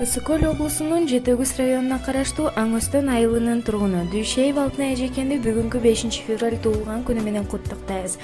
Ысык-Көл облусунун Жети Өгүз районуна караштуу Аң Өстөн айылынын тургуну Дүйшеев Алтынай эжекенди бүгүнкү 5-февраль туулган күнү менен куттуктайбыз.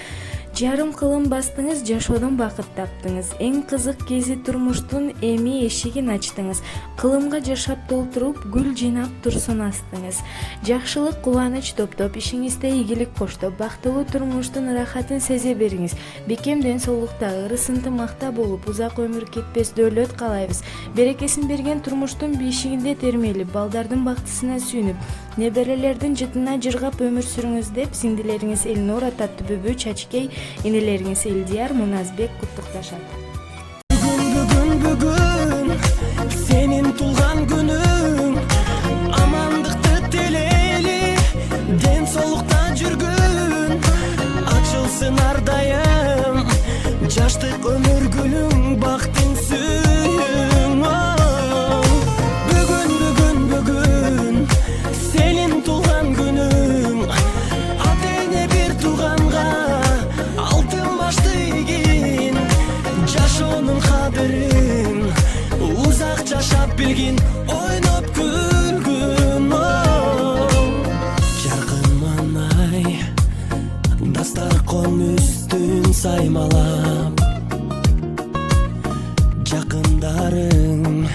Жарым кылым бастыңыз, жашоодон бакыт таптыңыз. Эң кызык кези турмуштун эми эшигин ачтыңыз. Кылымга жашап толтуруп, гүл жыйнап турсун астыңыз. Жакшылык, кубаныч топтоп, ишиңизде ийгилик коштоп, бактылуу турмуштун ырахатын сезе бериңиз. Бекем ден соолукта, ырыс ынтымакта болуп, узак өмүр кетпес дөөлөт каалайбыз. Берекесин берген турмуштун бишигинде термелип, балдардын бактысына сүйүнүп, неберелердин жытына жыргап өмүр сүрүңүз деп сиңдилериңиз Элнура Таттыбүбү Чачкей, инелериңиз Элдияр, Муназбек куттукташат. Бүгүн сенин тулган күнүң, амандыкты тилейли, ден соолукта жүргүн, ачылсын ар дайым жаштык өмүр гүлүң, бактың сүйүң. Бүгүн сенин тулган күнүң, ата эне бир тууганга алтын башты ийгин, жашоонун кадырын узак жашап билгин, ойноп күлгүн. Жаркын маанай дастаркон үстүн саймалап, жакындарың